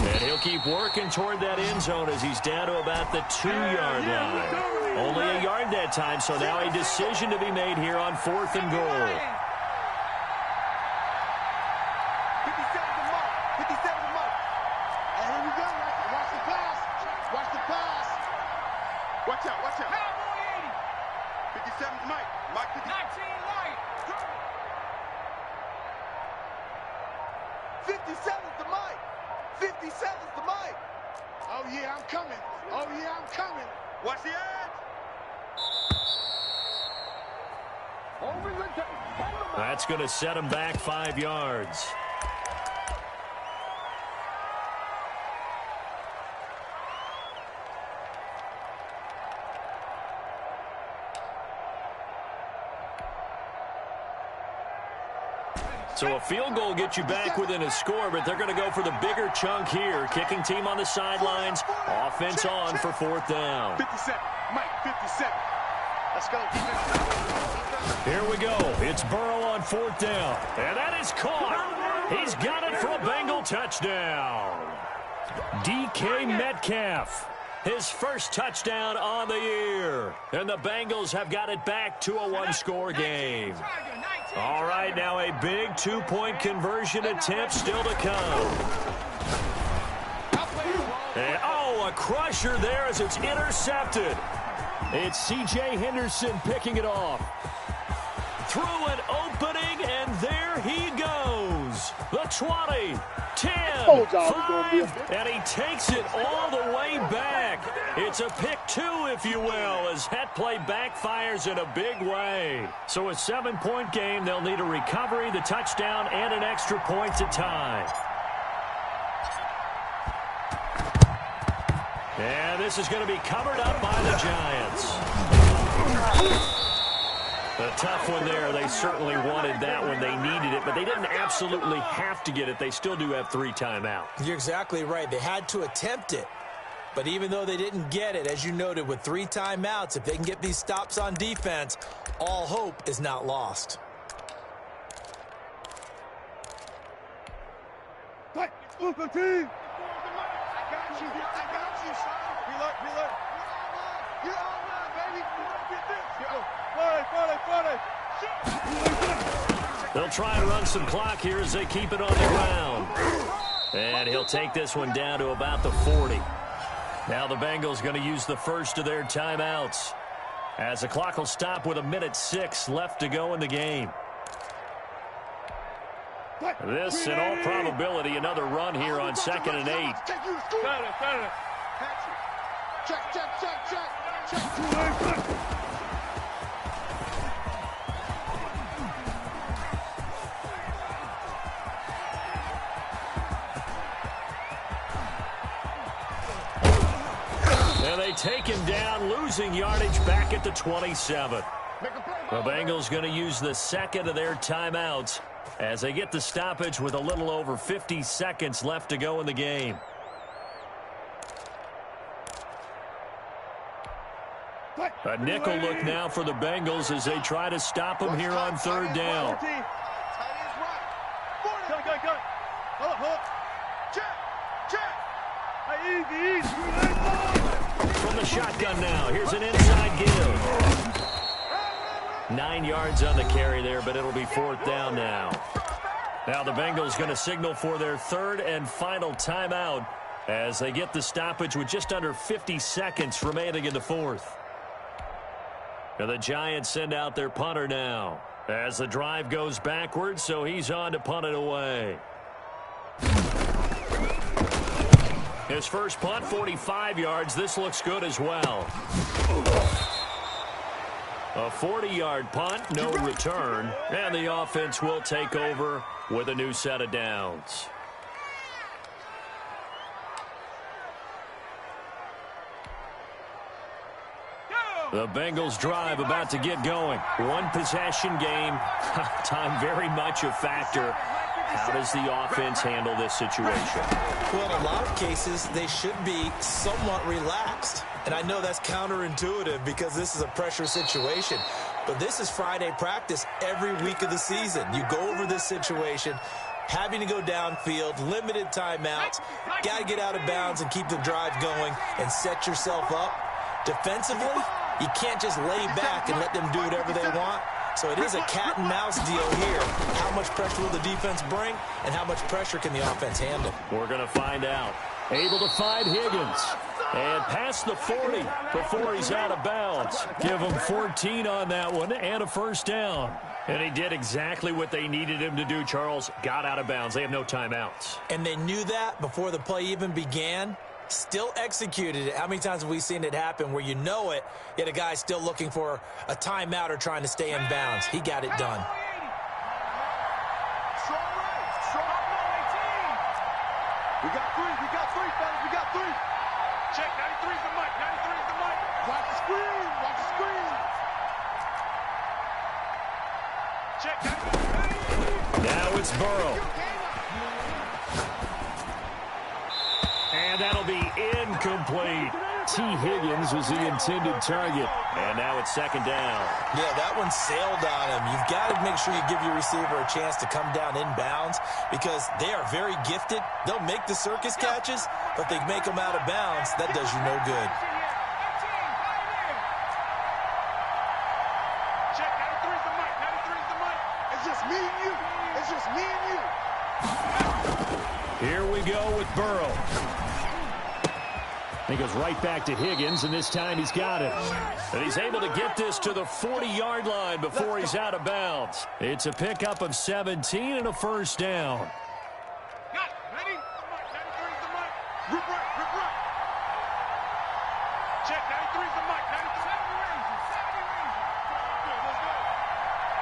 And he'll keep working toward that end zone as he's down to about the 2-yard line. Only a yard that time, so now a decision to be made here on 4th and goal. 57 to mark. 57 to mark. And here we go. Watch the pass. Watch the pass. Watch out, watch out. 57 to Mike. Mike 50. 19 light. 57's the Mike. 57's the Mike. Oh, yeah, I'm coming. Oh, yeah, I'm coming. Watch the edge. That's going to set him back 5 yards. So a field goal gets you back within a score, but they're going to go for the bigger chunk here. Kicking team on the sidelines. Offense on for 4th down. 57. Mike, 57. Let's go. Here we go. It's Burrow on 4th down. And that is caught. He's got it for a Bengal touchdown. DK Metcalf, his first touchdown on the year. And the Bengals have got it back to a one-score game. All right, now a big 2-point conversion attempt still to come. And, a crusher there as it's intercepted. It's C.J. Henderson picking it off. Through an opening, and there he goes. The 20, 10, 5, and he takes it all the way back. It's a pick 2, if you will, as that play backfires in a big way. So a 7-point game, they'll need a recovery, the touchdown, and an extra point to tie. And this is going to be covered up by the Giants. A tough one there. They certainly wanted that when they needed it, but they didn't absolutely have to get it. They still do have 3 timeouts. You're exactly right. They had to attempt it. But even though they didn't get it, as you noted, with 3 timeouts, if they can get these stops on defense, all hope is not lost. They'll try and run some clock here as they keep it on the ground. And he'll take this one down to about the 40. Now the Bengals going to use the first of their timeouts, as the clock will stop with 1:06 left to go in the game. This, in all probability, another run here on 2nd and 8. Check. And they take him down, losing yardage back at the 27. The Bengals going to use the second of their timeouts as they get the stoppage with a little over 50 seconds left to go in the game. A nickel look now for the Bengals as they try to stop him here on 3rd down. From the shotgun now, here's an inside give. 9 yards on the carry there, but it'll be 4th down now. Now the Bengals going to signal for their 3rd and final timeout as they get the stoppage with just under 50 seconds remaining in the 4th. And the Giants send out their punter now as the drive goes backwards, so he's on to punt it away. His first punt, 45 yards. This looks good as well. A 40-yard punt, no return, and the offense will take over with a new set of downs. The Bengals drive about to get going. One possession game. Time very much a factor. How does the offense handle this situation? Well, in a lot of cases, they should be somewhat relaxed. And I know that's counterintuitive because this is a pressure situation. But this is Friday practice every week of the season. You go over this situation, having to go downfield, limited timeouts, got to get out of bounds and keep the drive going and set yourself up. Defensively, you can't just lay back and let them do whatever they want. So it is a cat and mouse deal here. How much pressure will the defense bring, and how much pressure can the offense handle? We're going to find out. Able to find Higgins. And past the 40 before he's out of bounds. Give him 14 on that one and a first down. And he did exactly what they needed him to do, Charles. Got out of bounds. They have no timeouts. And they knew that before the play even began. Still executed it. How many times have we seen it happen where you know it, yet a guy's still looking for a timeout or trying to stay in bounds? He got it done. We got three, fellas. We got three. Check, 93's the mic. 93's the mic. Watch the screen. Watch the screen. Check, 93. Now it's Burrow. And that'll be incomplete. T. Higgins was the intended target. And now it's second down. Yeah, that one sailed on him. You've got to make sure you give your receiver a chance to come down inbounds because they are very gifted. They'll make the circus catches, but they make them out of bounds. That does you no good. Check, 93's the mic, 93's the mic. It's just me and you. It's just me and you. Here we go with Burrow. He goes right back to Higgins, and this time he's got it. And he's able to get this to the 40-yard line before he's out of bounds. It's a pickup of 17 and a first down. Got it. Ready? 93's the mic. Rip right, rip right. Check, 93's the mic. 70 Rangers, 70 Rangers. Good, let's go.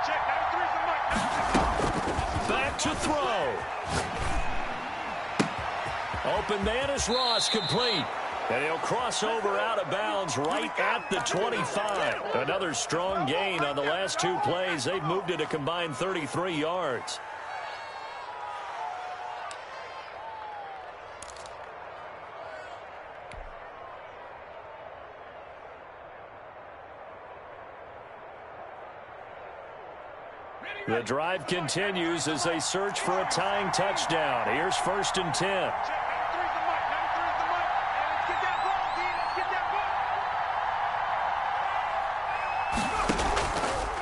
Check, 93's the mic. Back to throw. Open man is Ross, complete. And he'll cross over out of bounds right at the 25. Another strong gain on the last two plays. They've moved it a combined 33 yards. The drive continues as they search for a tying touchdown. Here's 1st and 10.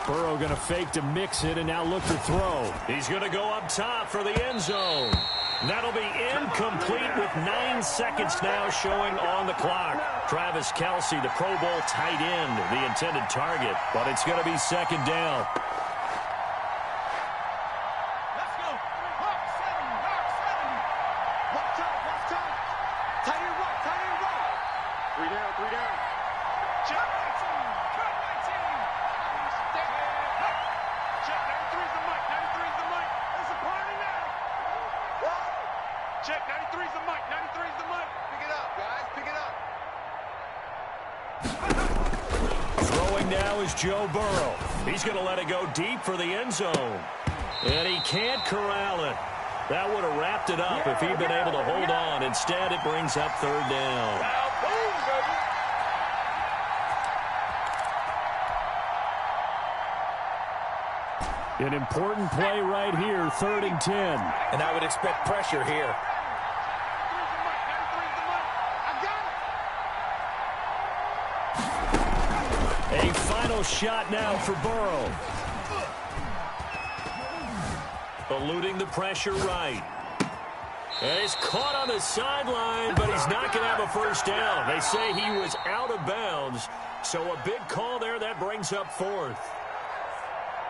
Burrow going to fake to mix it and now look to throw. He's going to go up top for the end zone. That'll be incomplete with 9 seconds now showing on the clock. Travis Kelce, the Pro Bowl tight end, the intended target, but it's going to be second down. Let's go. Hawk 70, Hawk 70. Watch out, watch out. Tight end right, tight end right. 3 down, 3 down. Check 19, cut 19. Check, 93's the mic, 93's the mic. It's a party now. Check, 93's the mic, 93's the mic. Pick it up, guys, pick it up. Throwing now is Joe Burrow. He's going to let it go deep for the end zone. And he can't corral it. That would have wrapped it up if he'd been able to hold on. Instead, it brings up third down. Boom, baby. An important play right here, 3rd and 10. And I would expect pressure here. A final shot now for Burrow. Eluding the pressure right. And he's caught on the sideline, but he's not going to have a first down. They say he was out of bounds, so a big call there. That brings up 4th.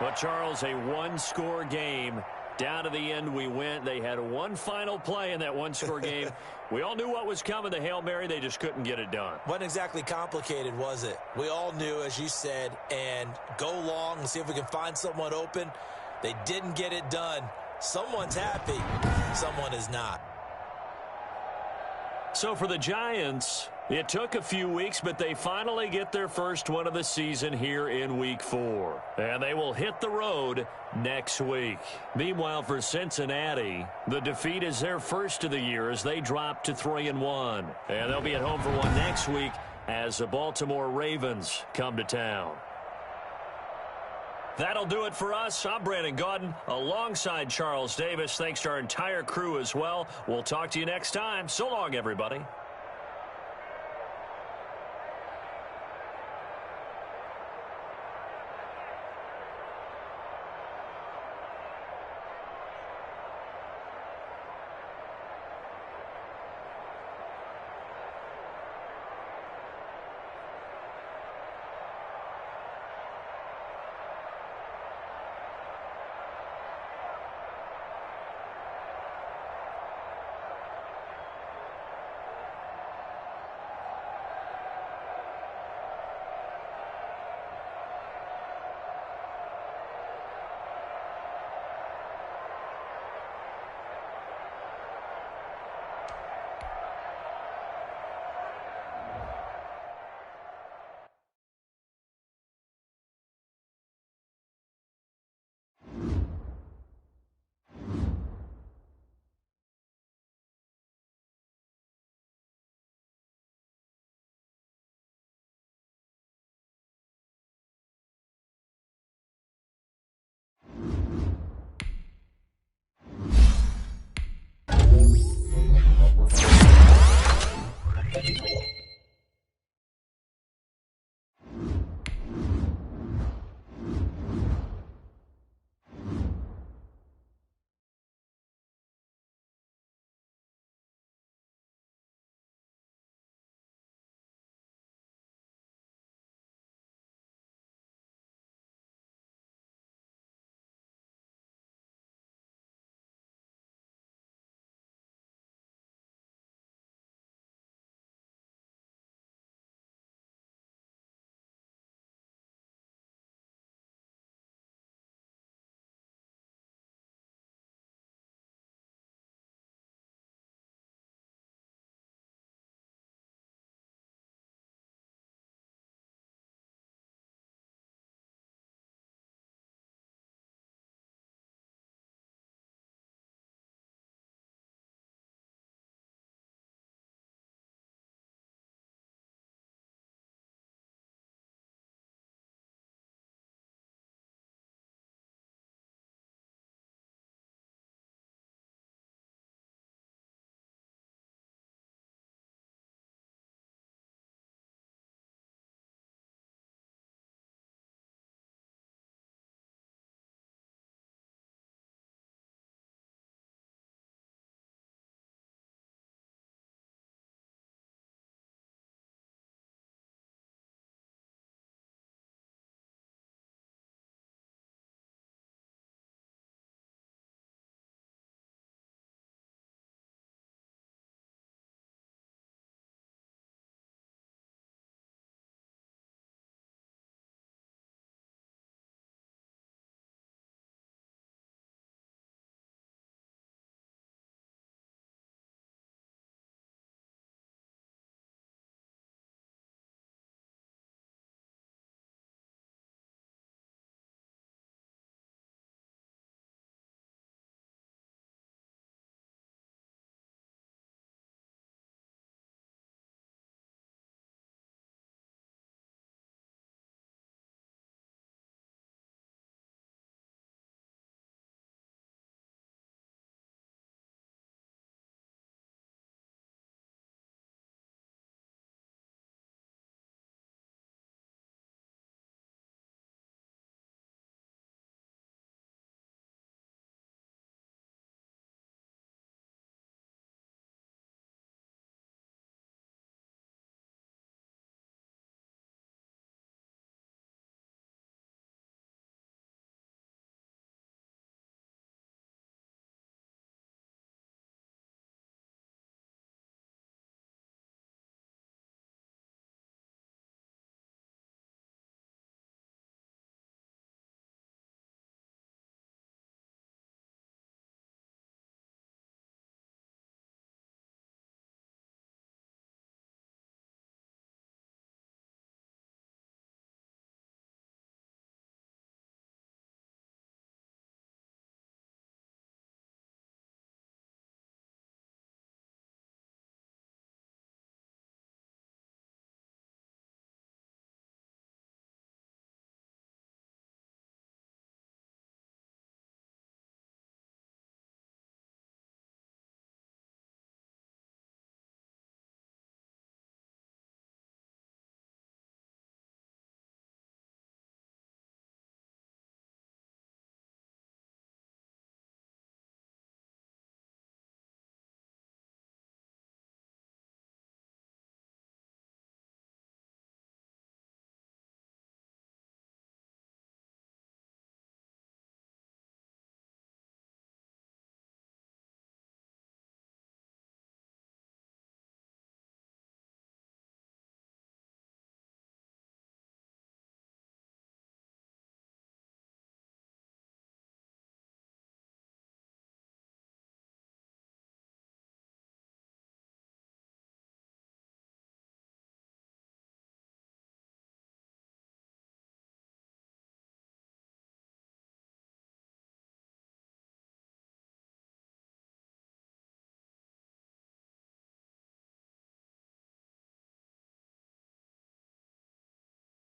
But, Charles, a one-score game. Down to the end we went. They had one final play in that one-score game. We all knew what was coming. The Hail Mary, they just couldn't get it done. Wasn't exactly complicated, was it? We all knew, as you said, and go long and see if we can find someone open. They didn't get it done. Someone's happy. Someone is not. So for the Giants, it took a few weeks, but they finally get their first one of the season here in Week 4. And they will hit the road next week. Meanwhile, for Cincinnati, the defeat is their first of the year as they drop to 3-1. And they'll be at home for one next week as the Baltimore Ravens come to town. That'll do it for us. I'm Brandon Gaudin alongside Charles Davis. Thanks to our entire crew as well. We'll talk to you next time. So long, everybody.